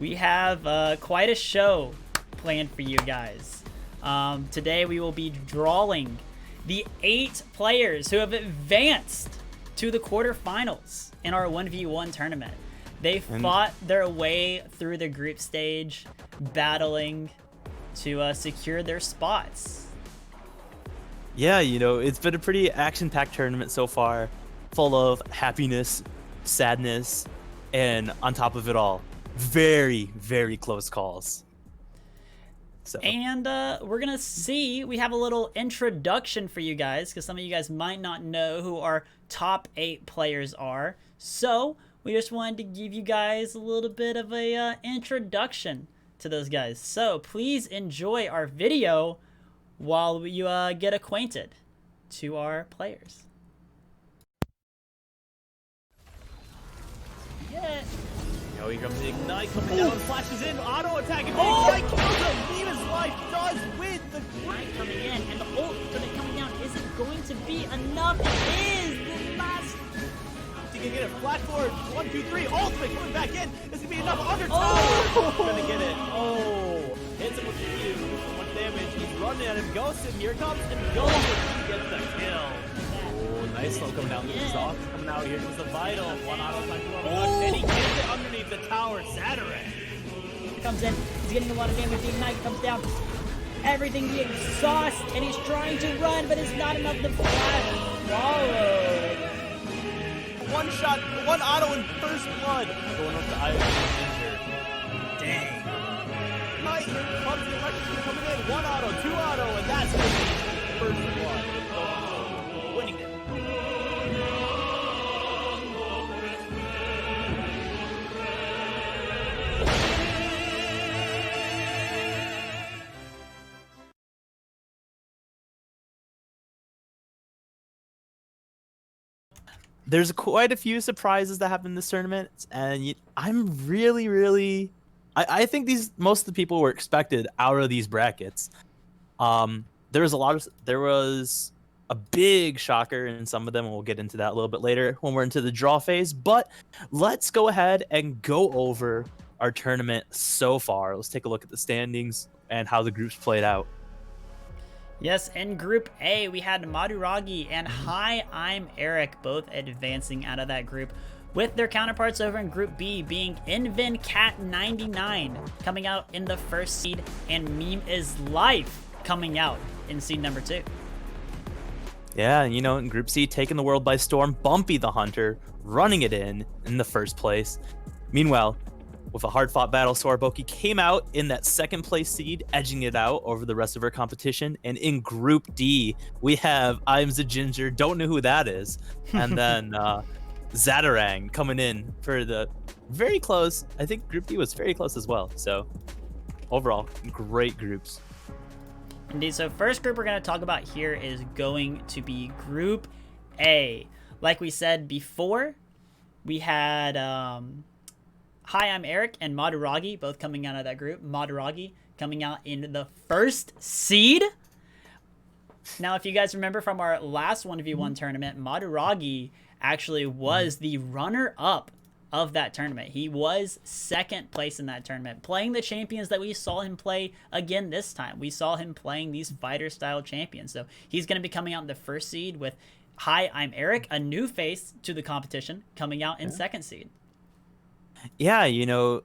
We have quite a show planned for you guys. Today we will be drawing the 8 players who have advanced to the quarterfinals in our 1v1 tournament. They fought their way through the group stage, battling to secure their spots. Yeah, it's been a pretty action-packed tournament so far, full of happiness, sadness, and on top of it all, very, very close calls. And we're gonna see, we have a little introduction for you guys, because some of you guys might not know who our top 8 players are. So we just wanted to give you guys a little bit of a introduction to those guys. So please enjoy our video while you get acquainted to our players. Yeah. Here comes the Ignite coming down, flashes in, auto attack, and Ignite kills him. Venus Life does win the Ignite coming in, and the ultimate coming down isn't going to be enough. It is the last. He can get it flat forward. 1, 2, 3. Ultimate coming back in. This could be enough. Under tower. Oh! Gonna get it. Oh, hits him with the Q. So much damage. He's running at him. Ghost him. Here comes and Ghost him. He gets the kill. Oh, nice slow coming down. The Soft coming out here. Comes the Vital. One auto time. And he gets it underneath the tower. Saturday comes in. He's getting a lot of damage. The Ignite comes down. Everything the exhaust, and he's trying to run, but it's not enough to flash. Swallowed. One shot, one auto in first blood. Going up to Iron Ginger. Dang. Nice. Comes the electric coming in. One auto, 2 auto, and that's going to be first blood. Winning it. There's quite a few surprises that happen in this tournament, and I'm really I think most of the people were expected out of these brackets. There was a big shocker in some of them, and we'll get into that a little bit later when we're into the draw phase. But let's go ahead and go over our tournament so far. Let's take a look at the standings and how the groups played out. Yes, in Group A, we had Maduragi and Hi, I'm Eric both advancing out of that group, with their counterparts over in Group B being InvenCat99 coming out in the first seed, and Meme is Life coming out in seed number 2. Yeah, in Group C, taking the world by storm, Bumpy the Hunter running it in the first place. Meanwhile, with a hard-fought battle, Soraboki came out in that second place seed, edging it out over the rest of her competition. And in Group D, we have I'm the Ginger, don't know who that is, and then Zatarang coming in for the very close. I think Group D was very close as well. So overall, great groups. Indeed. So first group we're going to talk about here is going to be Group A. Like we said before, we had Hi, I'm Eric and Maduragi both coming out of that group. Maduragi coming out in the first seed. Now, if you guys remember from our last 1v1 tournament, Maduragi actually was the runner-up of that tournament. He was second place in that tournament, playing the champions that we saw him play again this time. We saw him playing these fighter-style champions. So he's going to be coming out in the first seed with Hi, I'm Eric, a new face to the competition, coming out in second seed. Yeah,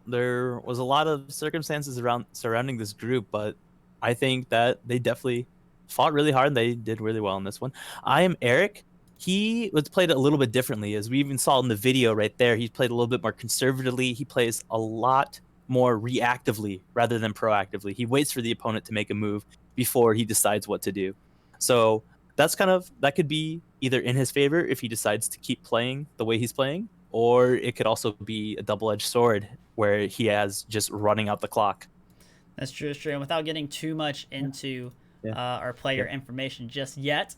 there was a lot of circumstances surrounding this group, but I think that they definitely fought really hard and they did really well in this one. I am Eric. He was played a little bit differently, as we even saw in the video right there. He played a little bit more conservatively. He plays a lot more reactively rather than proactively. He waits for the opponent to make a move before he decides what to do. So that could be either in his favor if he decides to keep playing the way he's playing, or it could also be a double-edged sword where he has just running out the clock. That's true, it's true. And without getting too much into our player information just yet,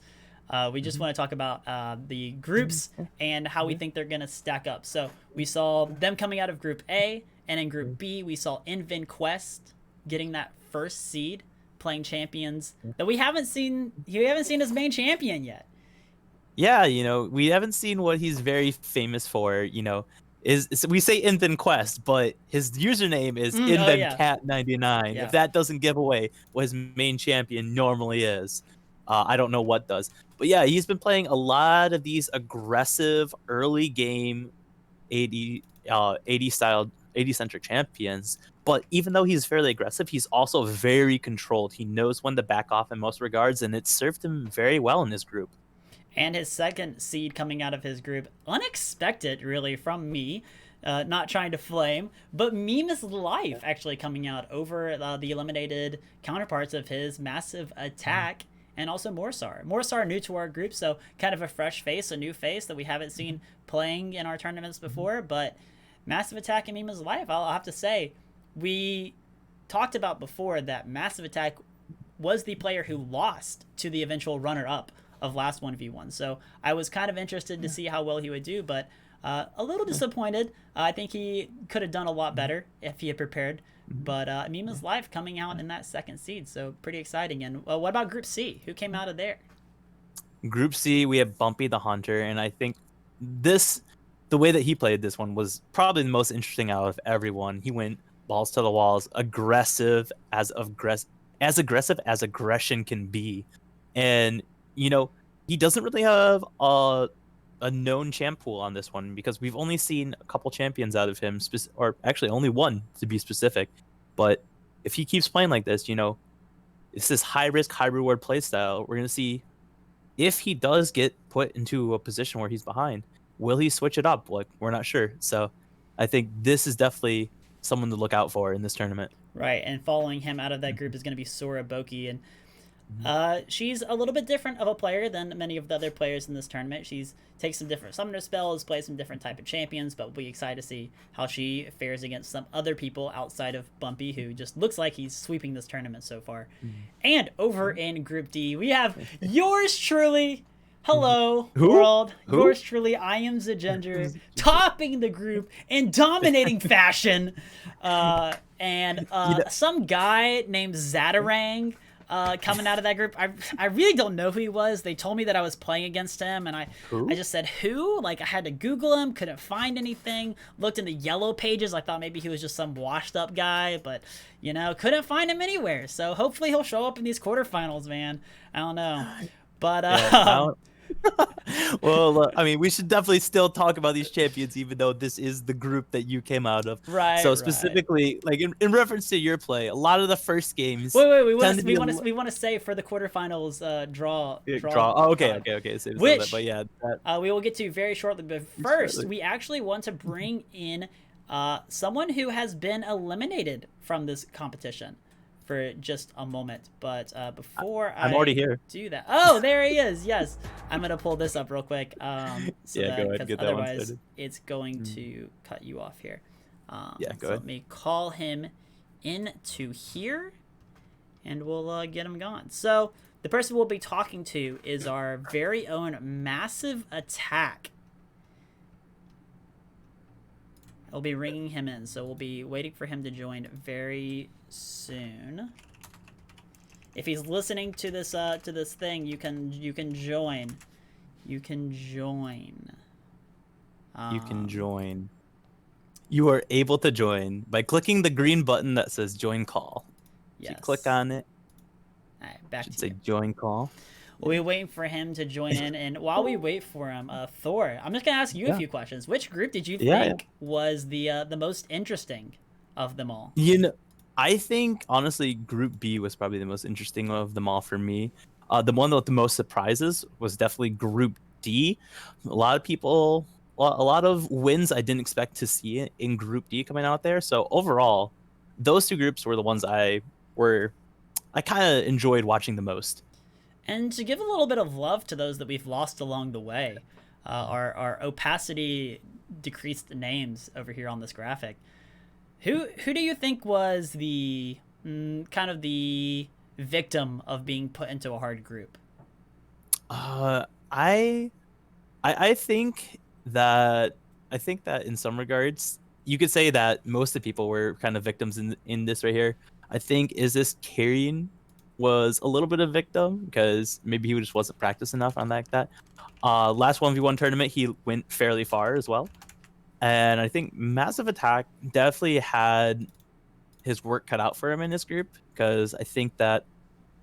we just want to talk about the groups and how we think they're going to stack up. So we saw them coming out of Group A, and in Group B, we saw InvenQuest getting that first seed, playing champions that we haven't seen his main champion yet. Yeah, we haven't seen what he's very famous for. we say Infant Quest, but his username is InvenCat99. Yeah. If that doesn't give away what his main champion normally is, I don't know what does. But yeah, he's been playing a lot of these aggressive early game 80 style 80 centric champions. But even though he's fairly aggressive, he's also very controlled. He knows when to back off in most regards, and it served him very well in this group. And his second seed coming out of his group, unexpected really from me, not trying to flame, but Meme is Life actually coming out over the eliminated counterparts of his Massive Attack and also Morsar. Morsar new to our group, so kind of a fresh face, a new face that we haven't seen playing in our tournaments before, but Massive Attack and Meme is Life, I'll have to say, we talked about before that Massive Attack was the player who lost to the eventual runner-up of last 1v1. So I was kind of interested to see how well he would do, but a little disappointed. I think he could have done a lot better if he had prepared. But Meme is Life coming out in that second seed, so pretty exciting. And what about Group C? Who came out of there? Group C, we have Bumpy the Hunter, and I think the way that he played this one was probably the most interesting out of everyone. He went balls to the walls, aggressive as aggression can be. And he doesn't really have a known champ pool on this one because we've only seen a couple champions out of him, or actually only one to be specific. But if he keeps playing like this, it's this high risk, high reward play style. We're gonna see if he does get put into a position where he's behind. Will he switch it up? Like, we're not sure. So I think this is definitely someone to look out for in this tournament. Right, and following him out of that group is going to be Sora Boki, and she's a little bit different of a player than many of the other players in this tournament. She's takes some different summoner spells, plays some different type of champions, but we'll be excited to see how she fares against some other people outside of Bumpy, who just looks like he's sweeping this tournament so far. And over in Group D, we have yours truly. Hello, world. Who? Yours truly, I am Zagender, topping the group in dominating fashion. Some guy named Zatarang coming out of that group. I really don't know who he was. They told me that I was playing against him, and I just said, who? Like, I had to Google him, couldn't find anything. Looked in the yellow pages. I thought maybe he was just some washed-up guy, but, couldn't find him anywhere. So hopefully he'll show up in these quarterfinals, man. I don't know. But, well, I mean, we should definitely still talk about these champions, even though this is the group that you came out of. Right. So specifically, like in reference to your play, a lot of the first games. Wait. We want to say for the quarterfinals draw. Oh, okay. Which but yeah, we will get to very shortly. But first, we actually want to bring in someone who has been eliminated from this competition for just a moment, but before I'm already here. Do that. Oh, there he is. Yes, I'm gonna pull this up real quick. Go ahead. Get that otherwise one started. it's going to cut you off here. Go ahead. Let me call him into here, and we'll get him going. So the person we'll be talking to is our very own Massive Attack. I'll be ringing him in, so we'll be waiting for him to join very soon. If he's listening to this thing, you can join. You can join. You are able to join by clicking the green button that says join call. Yes. If you click on it, all right, back to say you. Join call. We'll be waiting for him to join in, and while we wait for him, Thor, I'm just gonna ask you a few questions. Which group did you think was the most interesting of them all? I think honestly, Group B was probably the most interesting of them all for me. The one with the most surprises was definitely Group D. A lot of wins I didn't expect to see in Group D coming out there. So overall, those two groups were the ones I kind of enjoyed watching the most. And to give a little bit of love to those that we've lost along the way, our opacity decreased names over here on this graphic. Who do you think was the kind of the victim of being put into a hard group? I think that in some regards you could say that most of the people were kind of victims in this right here. I think Carrion was a little bit of a victim because maybe he just wasn't practiced enough on that. Last 1v1 tournament, he went fairly far as well. And I think Massive Attack definitely had his work cut out for him in this group, because I think that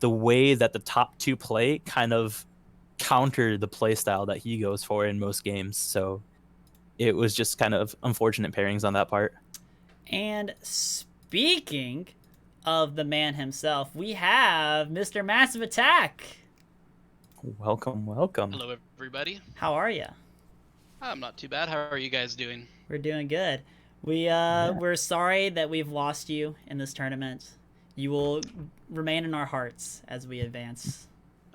the way that the top two play kind of counter the play style that he goes for in most games. So it was just kind of unfortunate pairings on that part. And speaking of the man himself, we have Mr. Massive Attack. Welcome, welcome. Hello, everybody. How are you? I'm not too bad. How are you guys doing? We're doing good. We're sorry that we've lost you in this tournament. You will remain in our hearts as we advance.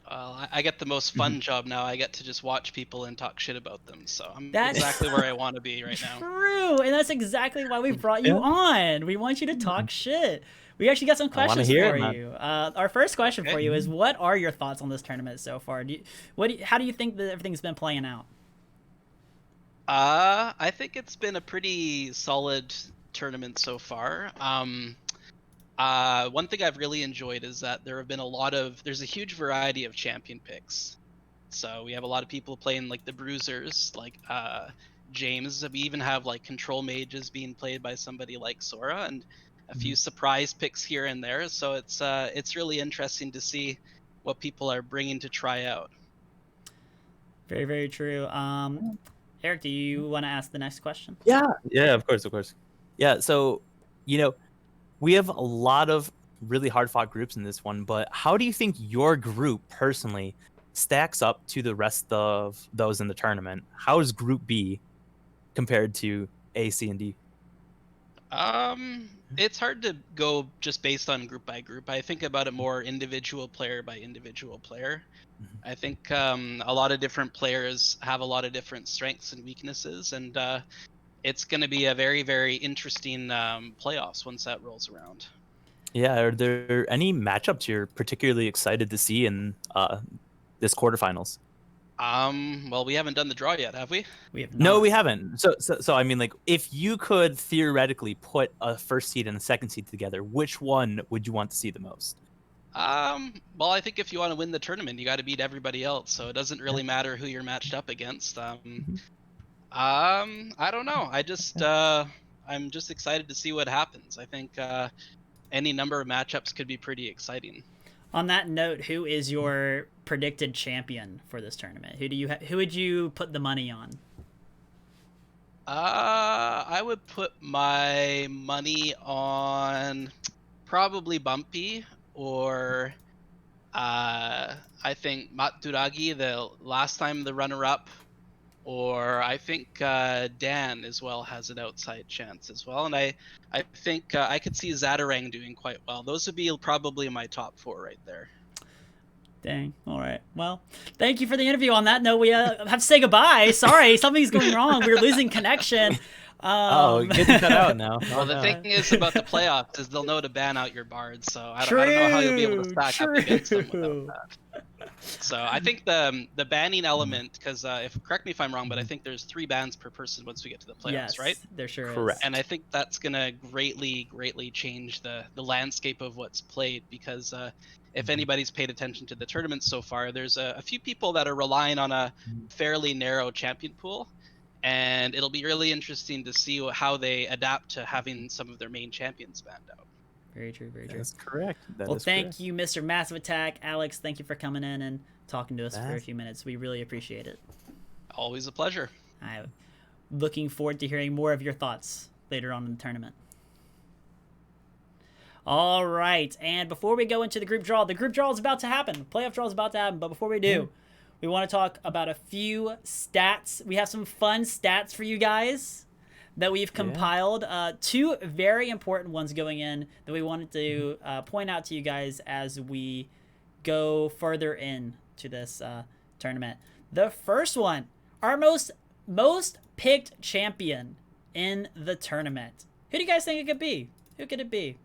I get the most fun job now. I get to just watch people and talk shit about them. So I'm That's exactly where I want to be right now. True, and that's exactly why we brought you on. We want you to talk shit. We actually got some questions hear for it, man. you. Our first question for Okay. you is, what are your thoughts on this tournament so far? How do you think that everything's been playing out? I think it's been a pretty solid tournament so far. One thing I've really enjoyed is that there's a huge variety of champion picks. So we have a lot of people playing like the bruisers, like James. We even have like control mages being played by somebody like Sora, and a few surprise picks here and there. So it's really interesting to see what people are bringing to try out. Very, very true. Eric, do you want to ask the next question? Yeah, of course. Yeah, so, we have a lot of really hard-fought groups in this one, but how do you think your group personally stacks up to the rest of those in the tournament? How is Group B compared to A, C, and D? It's hard to go just based on group by group. I think about it more individual player by individual player. I think a lot of different players have a lot of different strengths and weaknesses, and it's going to be a very, very interesting playoffs once that rolls around. Yeah, are there any matchups you're particularly excited to see in this quarterfinals? Well, we haven't done the draw yet, have we? We have No, not. we haven't. So I mean, like, if you could theoretically put a first seed and a second seed together, which one would you want to see the most? Well, I think if you want to win the tournament, you got to beat everybody else. So it doesn't really matter who you're matched up against. I don't know. I'm just excited to see what happens. I think any number of matchups could be pretty exciting. On that note, who is your predicted champion for this tournament? Who would you put the money on? I would put my money on probably Bumpy, or I think Maturagi, the last time the runner-up, or I think Dan as well has an outside chance as well. And I think I could see Zatarang doing quite well. Those would be probably my top four right there. Dang. All right. Well, thank you for the interview. On that note, we have to say goodbye. Sorry, something's going wrong. We're losing connection. Getting cut out now. Well, the thing is about the playoffs is they'll know to ban out your bards, so I don't know how you'll be able to stack up against them without that. So I think the banning element, because correct me if I'm wrong, but I think there's 3 bans per person once we get to the playoffs, Yes, right? there sure Correct. is. And I think that's gonna greatly change the landscape of what's played, because if anybody's paid attention to the tournament so far, there's a few people that are relying on a fairly narrow champion pool, and it'll be really interesting to see how they adapt to having some of their main champions banned out. Very true. Very true. That's correct. Well, thank you, Mr. Massive Attack. Alex, thank you for coming in and talking to us for a few minutes. We really appreciate it. Always a pleasure. I'm looking forward to hearing more of your thoughts later on in the tournament. All right, and before we go into the group draw is about to happen. Playoff draw is about to happen, but before we do, we want to talk about a few stats. We have some fun stats for you guys that we've compiled. 2 very important ones going in that we wanted to point out to you guys as we go further into this tournament. The first one, our most picked champion in the tournament. Who do you guys think it could be? Who could it be?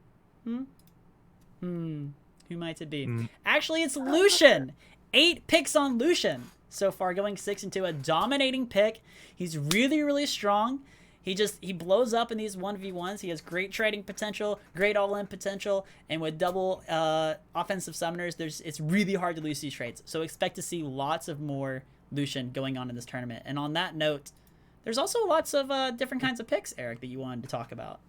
Who might it be? Actually, it's Lucian. 8 picks on Lucian so far, going 6-2. A dominating pick. He's really, really strong. He blows up in these 1v1s. He has great trading potential, great all-in potential, and with double offensive summoners, it's really hard to lose these trades. So expect to see lots of more Lucian going on in this tournament. And on that note, there's also lots of different kinds of picks, Eric, that you wanted to talk about.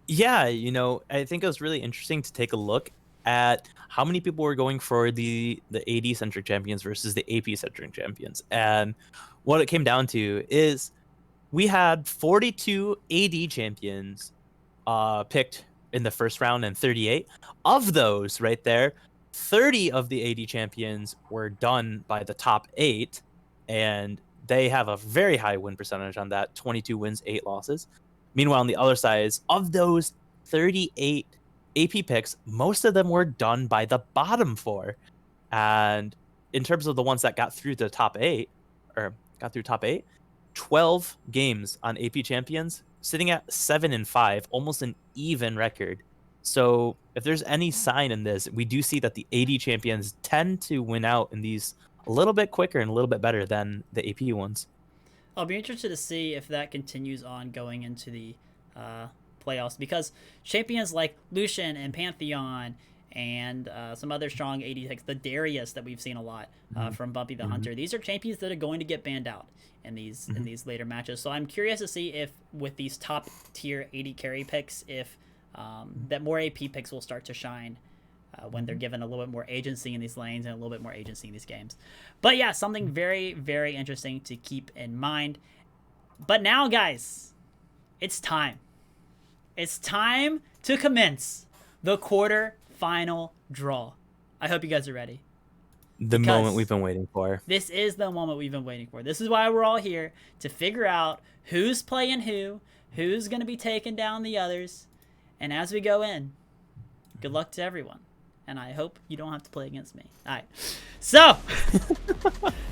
Yeah, I think it was really interesting to take a look at how many people were going for the AD centric champions versus the AP centric champions. And what it came down to is we had 42 AD champions picked in the first round and 38. Of those right there, 30 of the AD champions were done by the top 8, and they have a very high win percentage on that, 22 wins, 8 losses. Meanwhile, on the other side, of those 38 AP picks, most of them were done by the bottom 4. And in terms of the ones that got through the top 8, 12 games on AP champions, sitting at 7-5, almost an even record. So if there's any sign in this, we do see that the AD champions tend to win out in these a little bit quicker and a little bit better than the AP ones. I'll be interested to see if that continues on going into the playoffs, because champions like Lucian and Pantheon and some other strong AD picks, the Darius that we've seen a lot from Bumpy the Hunter, these are champions that are going to get banned out in these later matches. So I'm curious to see if with these top tier AD carry picks, if that more AP picks will start to shine when they're given a little bit more agency in these lanes and a little bit more agency in these games. But yeah, something very, very interesting to keep in mind. But now, guys, it's time. It's time to commence the quarter-final draw. I hope you guys are ready. The moment we've been waiting for. This is the moment we've been waiting for. This is why we're all here, to figure out who's playing who's going to be taking down the others. And as we go in, good luck to everyone. And I hope you don't have to play against me. All right. So,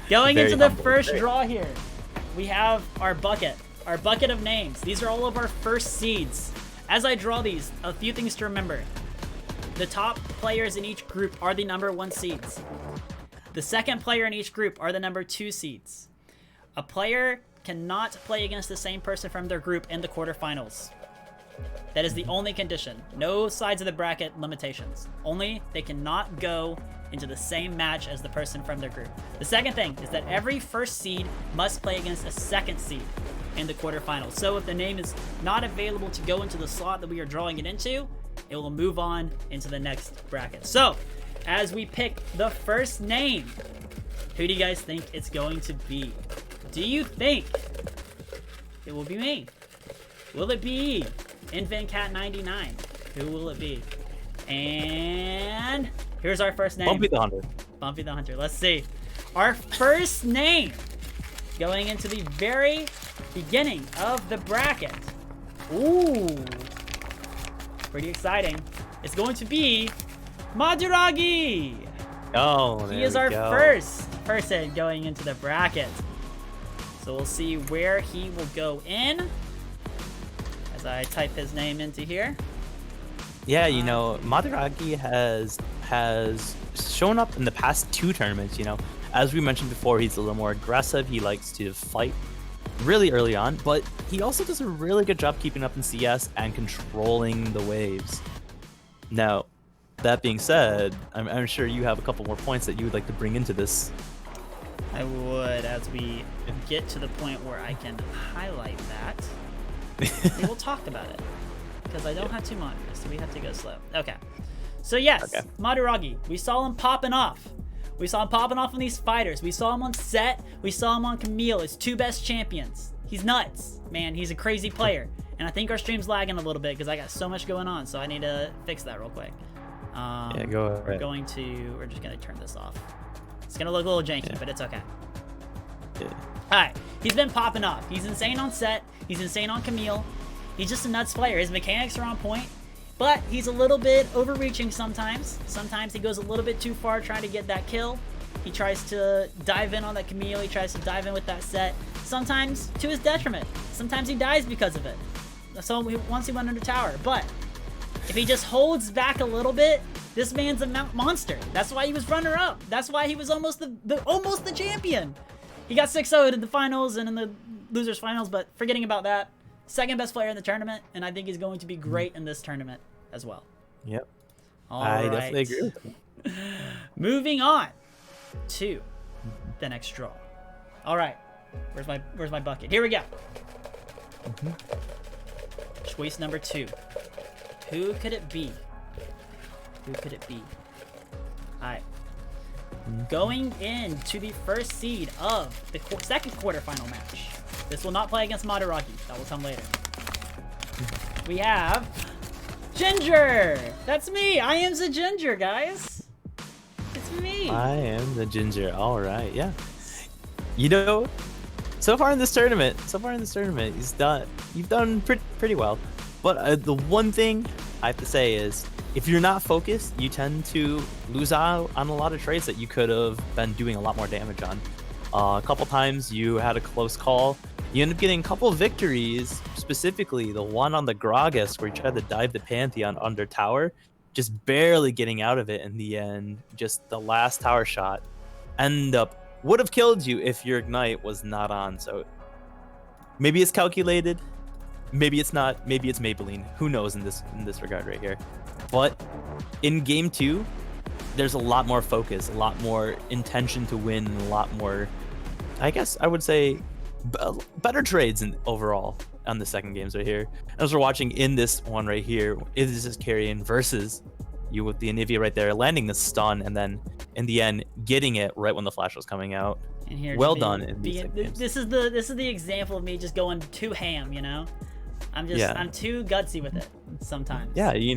going into the first draw here, we have our bucket of names. These are all of our first seeds. As I draw these, a few things to remember. The top players in each group are the number 1 seeds. The second player in each group are the number 2 seeds. A player cannot play against the same person from their group in the quarterfinals. That is the only condition. No sides of the bracket limitations. Only they cannot go into the same match as the person from their group. The second thing is that every first seed must play against a second seed in the quarterfinals. So if the name is not available to go into the slot that we are drawing it into, it will move on into the next bracket. So as we pick the first name, who do you guys think it's going to be? Do you think it will be me? Will it be Infant Cat 99? Who will it be? And here's our first name. Bumpy the Hunter. Bumpy the Hunter. Let's see. Our first name going into the very beginning of the bracket. Ooh. Pretty exciting. It's going to be Maduragi. Oh, He is our first person going into the bracket. So we'll see where he will go in. As I type his name into here. Yeah, Madaragi has shown up in the past 2 tournaments, As we mentioned before, he's a little more aggressive. He likes to fight really early on, but he also does a really good job keeping up in CS and controlling the waves. Now, that being said, I'm sure you have a couple more points that you would like to bring into this. I would, as we get to the point where I can highlight that. We will talk about it, because I don't have 2 monitors, so we have to go slow. Okay. So yes, okay. Madaragi. We saw him popping off. We saw him popping off on these fighters. We saw him on Set. We saw him on Camille, his 2 best champions. He's nuts, man. He's a crazy player. And I think our stream's lagging a little bit because I got so much going on, so I need to fix that real quick. Yeah, go ahead. We're just gonna turn this off. It's gonna look a little janky, but it's okay. Yeah. Alright, he's been popping off. He's insane on Set. He's insane on Camille. He's just a nuts player. His mechanics are on point, but he's a little bit overreaching sometimes. Sometimes he goes a little bit too far trying to get that kill. He tries to dive in on that Camille. He tries to dive in with that Set. Sometimes to his detriment. Sometimes he dies because of it. So once he went under tower. But if he just holds back a little bit, this man's a monster. That's why he was runner-up. That's why he was almost the champion. He got 6-0'd in the finals and in the losers finals, but forgetting about that, second best player in the tournament, and I think he's going to be great in this tournament as well. Yep. I definitely agree with Moving on to the next draw. All right. Where's my bucket? Here we go. Choice number 2. Who could it be? Who could it be? Alright. Going into the first seed of the second quarterfinal match. This will not play against Madaraki. That will come later. We have Ginger! That's me! I am the Ginger, guys! It's me! I am the Ginger. All right, yeah. You know, so far in this tournament, you've done pretty well. But the one thing I have to say is, if you're not focused, you tend to lose out on a lot of trades that you could have been doing a lot more damage on. A couple times you had a close call. You end up getting a couple of victories, specifically the one on the Gragas where you tried to dive the Pantheon under tower, just barely getting out of it in the end. Just the last tower shot would have killed you if your Ignite was not on. So maybe it's calculated, maybe it's not, maybe it's Maybelline. Who knows in this regard right here. But in game 2, there's a lot more focus, a lot more intention to win, a lot more, I guess I would say, better trades overall on the second games right here. As we're watching in this one right here, this is carrying versus you with the Anivia right there, landing the stun, and then in the end getting it right when the flash was coming out. And here, well done. In these games. This is the example of me just going too ham. You know, I'm too gutsy with it sometimes. Yeah, you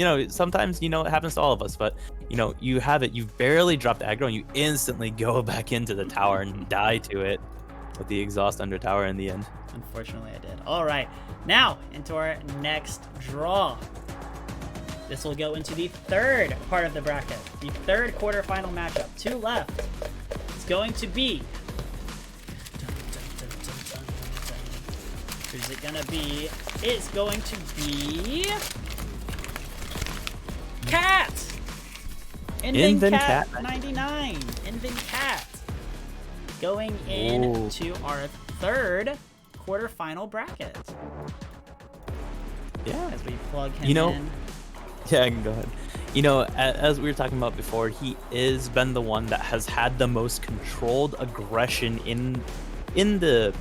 know, sometimes, it happens to all of us, but, you have it, you've barely dropped aggro, and you instantly go back into the tower and die to it with the exhaust under tower in the end. Unfortunately, I did. All right, now into our next draw. This will go into the third part of the bracket, the third quarterfinal matchup. 2 left. It's going to be... Who's it gonna be? It's going to be... Cat! Invin Cat 99. Invin Cat. Going into our third quarterfinal bracket. Yeah. As we plug him in. Yeah, I can go ahead. As we were talking about before, he has been the one that has had the most controlled aggression in the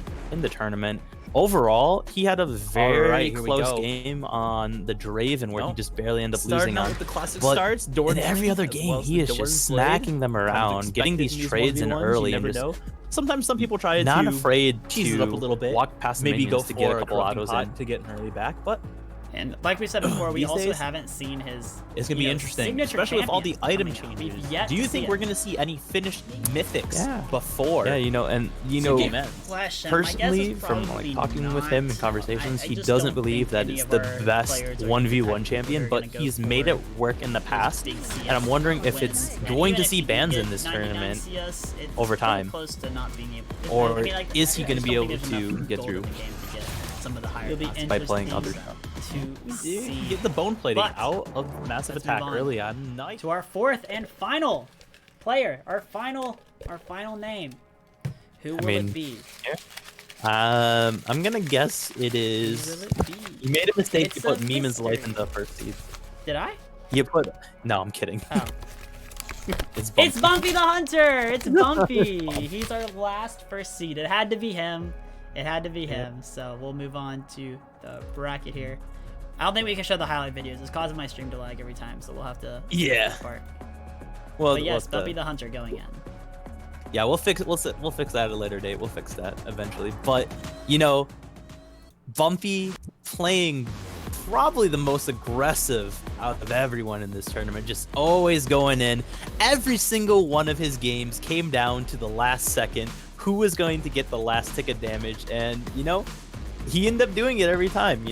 tournament. Overall, he had a very close game on the Draven where he just barely ended up losing on. With the classic but starts, in every other game, he is just smacking them around, getting these trades in early, and just sometimes some people try not to afraid cheese to it up a little bit, walk past maybe go to get a couple autos in to get an early back, but. And like we said before, we These also days, haven't seen his. It's gonna be interesting, especially with all the item changes. Do you think we're gonna see any finished mythics before? Yeah, and game ends? Personally, from talking with him in conversations, he doesn't believe that it's the best 1v1 champion, but he's made it work in the past, and I'm wondering if it's going to see bans in this tournament over time, or is he going to be able to get through some of the higher by playing other to see. Get the bone plating out of massive attack early on. Nice. To our fourth and final player, our final name. Who will it be? I'm gonna guess it is. Who will it be? You made a mistake. It's You put a Mima's life mystery. in the first seed. Did I? You put. No, I'm kidding. Oh. It's Bumpy. It's Bumpy the Hunter! It's Bumpy! He's our last first seed. It had to be him. It had to be him. So we'll move on to the bracket here. I don't think we can show the highlight videos. It's causing my stream to lag every time, so we'll have to this part. Well, but yes, Bumpy the Hunter going in. Yeah, we'll fix that at a later date. We'll fix that eventually. But Bumpy playing probably the most aggressive out of everyone in this tournament, just always going in. Every single one of his games came down to the last second. Who was going to get the last ticket damage? And he ended up doing it every time.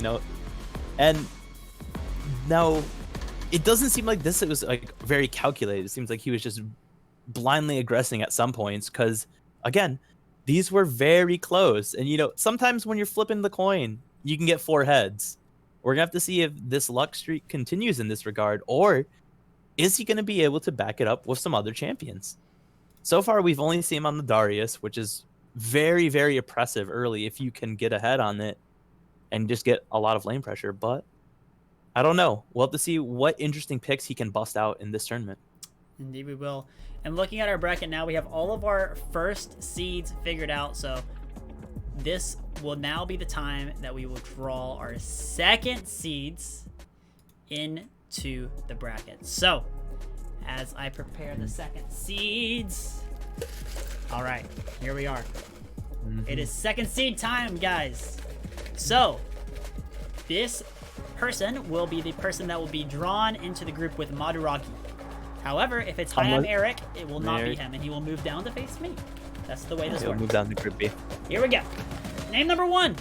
And now it doesn't seem like this. It was like very calculated. It seems like he was just blindly aggressing at some points because, again, these were very close. And sometimes when you're flipping the coin, you can get 4 heads. We're gonna have to see if this luck streak continues in this regard, or is he gonna be able to back it up with some other champions? So far, we've only seen him on the Darius, which is very, very oppressive early if you can get ahead on it and just get a lot of lane pressure. But I don't know. We'll have to see what interesting picks he can bust out in this tournament. Indeed we will. And looking at our bracket now, we have all of our first seeds figured out. So this will now be the time that we will draw our second seeds into the bracket. So as I prepare the second seeds, all right, here we are. It is second seed time, guys. So this person will be the person that will be drawn into the group with Maduragi. However, if it's Hi, I'm Eric, it will not be him, and he will move down to face me. That's the way this works. He'll move down to group B. Here we go. Name number 1.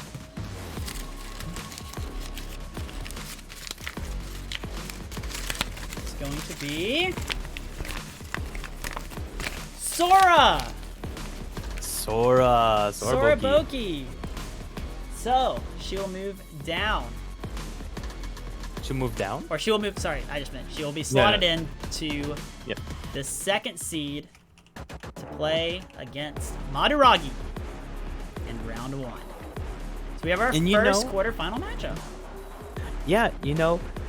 It's going to be Sora. Sora Boki. So she will move down. She'll move down? Or she will move, sorry, I just meant she will be slotted in to the second seed to play against Maduragi in round 1. So we have our first quarterfinal matchup. Yeah,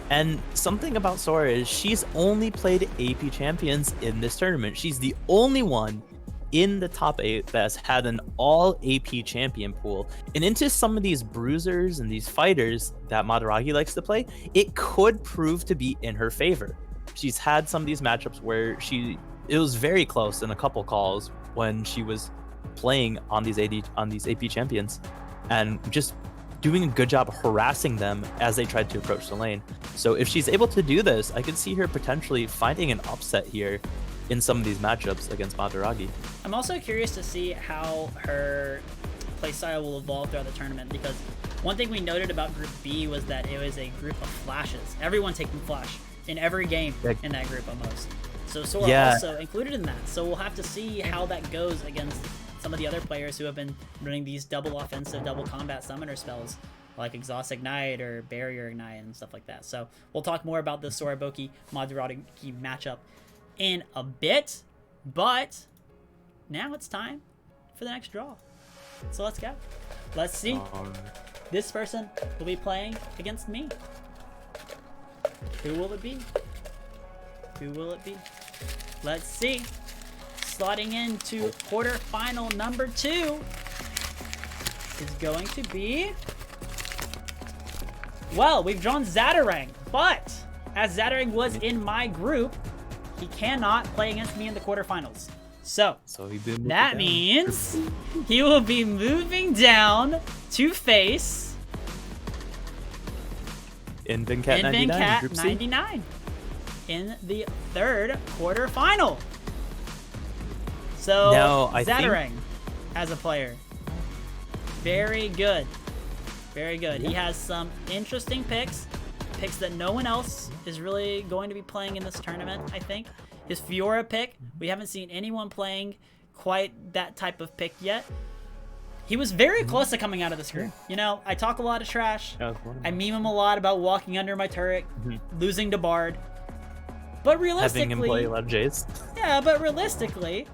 and something about Sora is she's only played AP champions in this tournament. She's the only one in the top 8 that's had an all AP champion pool. And into some of these bruisers and these fighters that Maduragi likes to play, it could prove to be in her favor. She's had some of these matchups where it was very close in a couple calls when she was playing on these AP champions and just doing a good job harassing them as they tried to approach the lane. So if she's able to do this, I could see her potentially finding an upset here in some of these matchups against Maduragi. I'm also curious to see how her playstyle will evolve throughout the tournament, because one thing we noted about Group B was that it was a group of flashes. Everyone taking flash in every game in that group almost. So Sora also included in that. So we'll have to see how that goes against some of the other players who have been running these double offensive, double combat summoner spells like Exhaust Ignite or Barrier Ignite and stuff like that. So we'll talk more about the Sora Boki Maduragi matchup in a bit, but now it's time for the next draw. So let's go. Let's see. This person will be playing against me. Who will it be? Who will it be? Let's see. Slotting into quarterfinal number 2 is going to be... Well, we've drawn Zatarang, but as Zatarang was in my group, he cannot play against me in the quarterfinals. So that means he will be moving down to face Invincat 99 in the third quarterfinal. So now, Zatarang as a player. Very good. Very good. He has some interesting picks that no one else is really going to be playing in this tournament, I think. His Fiora pick, we haven't seen anyone playing quite that type of pick yet. He was very close to coming out of this group. I talk a lot of trash. I meme him a lot about walking under my turret, losing to Bard. But realistically... Having him play a lot of Jace. Yeah, but realistically,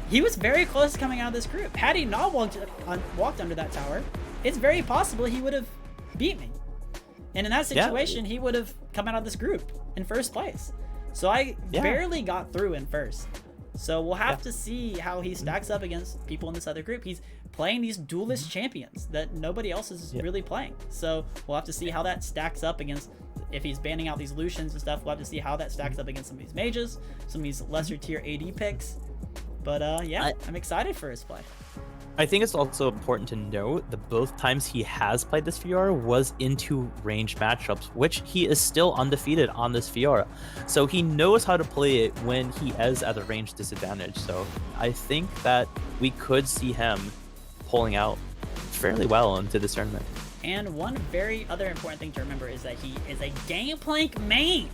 he was very close to coming out of this group. Had he not walked under that tower, it's very possible he would have beat me. And in that situation, he would have come out of this group in first place. So I barely got through in first. So we'll have to see how he stacks up against people in this other group. He's playing these duelist champions that nobody else is really playing. So we'll have to see how that stacks up against, if he's banning out these Lucians and stuff, we'll have to see how that stacks up against some of these mages, some of these lesser tier AD picks. But I'm excited for his play. I think it's also important to note that both times he has played this Fiora was into ranged matchups, which he is still undefeated on this Fiora. So he knows how to play it when he is at a range disadvantage. So I think that we could see him pulling out fairly well into this tournament. And one very other important thing to remember is that he is a Gangplank main.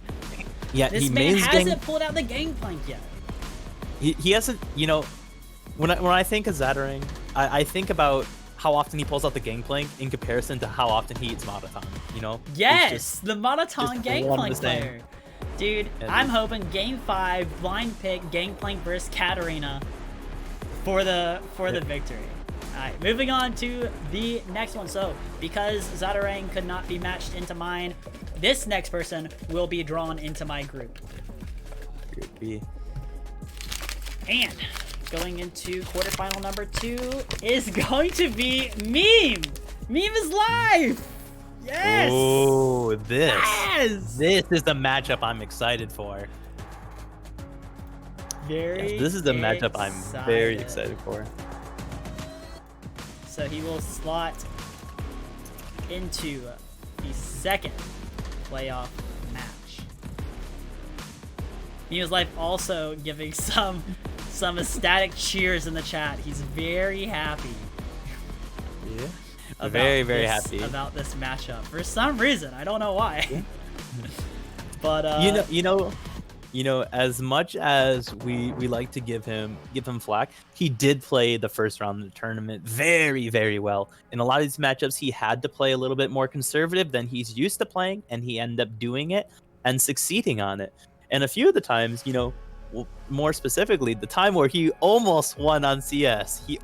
Yeah, this man hasn't pulled out the Gangplank yet. He hasn't, when I think of Zatarang, I think about how often he pulls out the Gangplank in comparison to how often he eats Monoton, Yes, the Monoton Gangplank player. Dude, I'm hoping Game 5, blind pick, Gangplank versus Katarina for the victory. Alright, moving on to the next one. So, because Zatarang could not be matched into mine, this next person will be drawn into my group. Group B. And going into quarterfinal number 2 is going to be Meme. Meme is live. Yes. Oh, Yes. this is the matchup I'm excited for. Very. This is the matchup I'm very excited for. So he will slot into the second playoff match. He was live also giving some ecstatic cheers in the chat. He's very happy. Yeah. Very happy about this matchup for some reason. I don't know why. Yeah. But you know, as much as we like to give him flack, he did play the first round of the tournament very well. In a lot of these matchups, he had to play a little bit more conservative than he's used to playing, and he ended up doing it and succeeding on it. And a few of the times, you know, more specifically, the time where he almost won on CS, he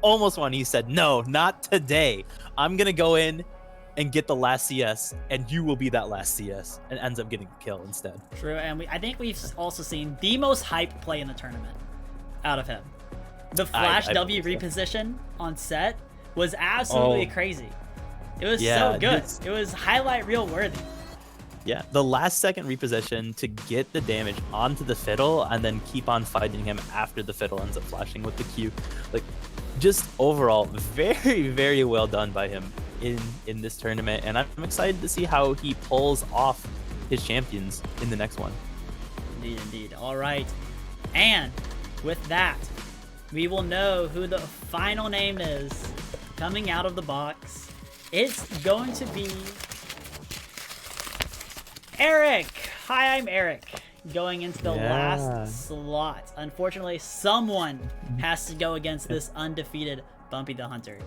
said, "No, not today. I'm gonna go in and get the last CS, and you will be that last CS," and ends up getting a kill instead. True, and I think we've also seen the most hyped play in the tournament out of him. The Flash W reposition on set was absolutely crazy. It was so good. It was highlight reel worthy. Yeah, the last second reposition to get the damage onto the fiddle and then keep on fighting him after the fiddle ends up flashing with the Q. Like, just overall, very well done by him in this tournament, and I'm excited to see how he pulls off his champions in the next one. Indeed. All right, and with that, we will know who the final name is coming out of the box. It's going to be Eric. Hi, I'm Eric. Going into the last slot. Unfortunately, someone has to go against this undefeated Bumpy the Hunter.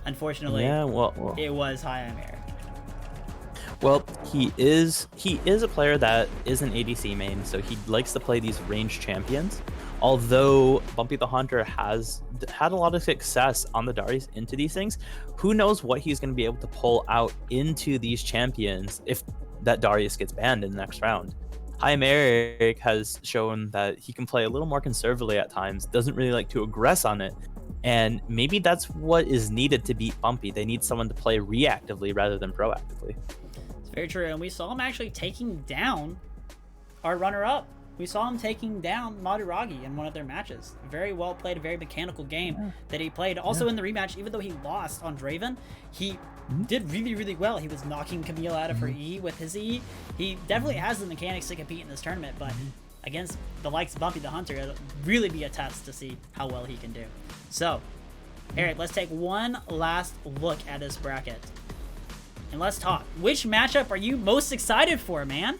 Unfortunately, it was Hi, I'm Eric. Well, he is a player that is an ADC main, so he likes to play these ranged champions. Although Bumpy the Hunter has had a lot of success on the Darius into these things, who knows what he's going to be able to pull out into these champions if that Darius gets banned in the next round. Hi, I'm Eric has shown that he can play a little more conservatively at times, doesn't really like to aggress on it, and maybe that's what is needed to beat Bumpy. They need someone to play reactively rather than proactively. It's very true, and we saw him actually taking down our runner-up. We saw him taking down Maduragi in one of their matches. Very well played, a very mechanical game that he played. Also in the rematch, even though he lost on Draven, he did really well. He was knocking Camille out of her E with his E. He definitely has the mechanics to compete in this tournament, but against the likes of Bumpy the Hunter, it'll really be a test to see how well he can do. So, Eric, let's take one last look at this bracket. And let's talk. Which matchup are you most excited for, man?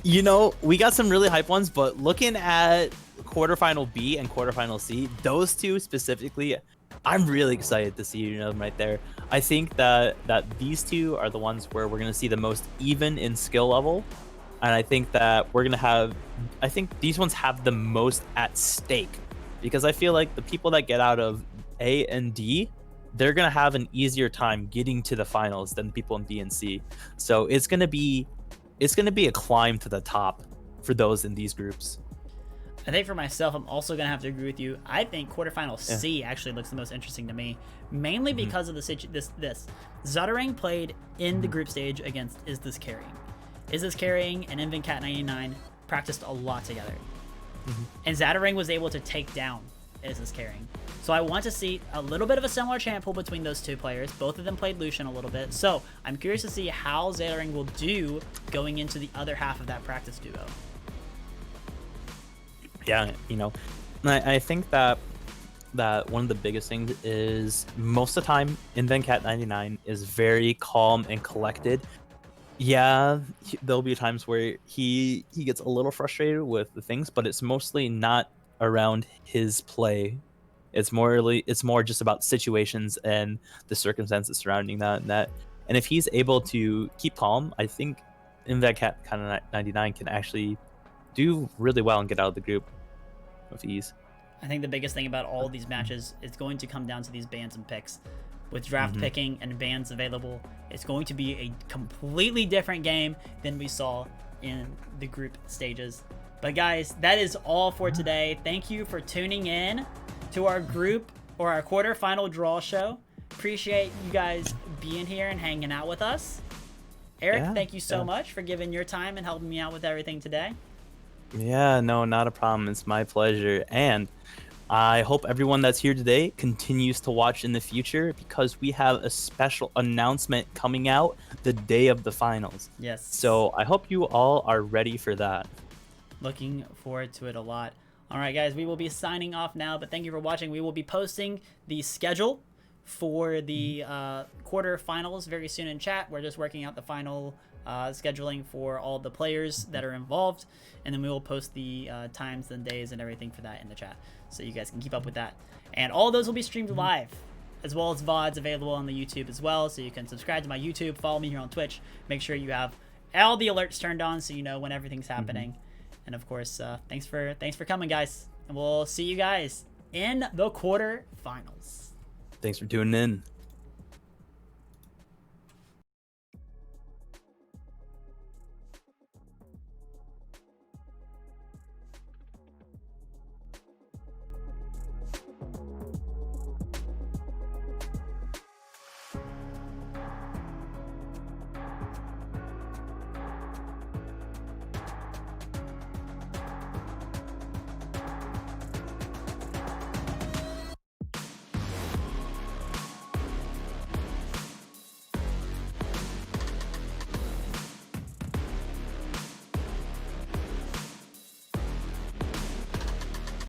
You know, we got some really hype ones, but looking at quarterfinal B and quarterfinal C, those two specifically, I'm really excited to see them right there. I think that these two are the ones where we're going to see the most even in skill level. And I think that I think these ones have the most at stake, because I feel like the people that get out of A and D, they're going to have an easier time getting to the finals than people in B and C. So it's going to be a climb to the top for those in these groups. I think for myself, I'm also going to have to agree with you. I think quarterfinal C actually looks the most interesting to me, mainly because of this. Zuttering played in the group stage against Is This Carrying. Is This Carrying and InvenCat99 practiced a lot together. And Zattering was able to take down Is This Carrying. So I want to see a little bit of a similar champ pool between those two players. Both of them played Lucian a little bit. So I'm curious to see how Zattering will do going into the other half of that practice duo. Yeah, you know, I think that one of the biggest things is most of the time InvenCat99 is very calm and collected. Yeah, there'll be times where he gets a little frustrated with the things, but it's mostly not around his play. It's more just about situations and the circumstances surrounding that. And if he's able to keep calm, I think InvenCat99 can actually do really well and get out of the group with ease. I think the biggest thing about all of these matches is going to come down to these bans and picks. With draft picking and bans available, it's going to be a completely different game than we saw in the group stages. But guys, that is all for today. Thank you for tuning in to our group or our quarterfinal draw show. Appreciate you guys being here and hanging out with us. Eric, thank you so much for giving your time and helping me out with everything today. Yeah, no, not a problem. It's my pleasure. And I hope everyone that's here today continues to watch in the future, because we have a special announcement coming out the day of the finals. Yes. So I hope you all are ready for that. Looking forward to it a lot. All right, guys, we will be signing off now, but thank you for watching. We will be posting the schedule for the quarterfinals very soon in chat. We're just working out the final scheduling for all the players that are involved, and then we will post the times and days and everything for that in the chat, so you guys can keep up with that. And all those will be streamed live, as well as VODs available on the YouTube as well, so you can subscribe to my YouTube, follow me here on Twitch, make sure you have all the alerts turned on so you know when everything's happening. And of course, thanks for coming, guys, and we'll see you guys in the quarterfinals. Thanks for tuning in.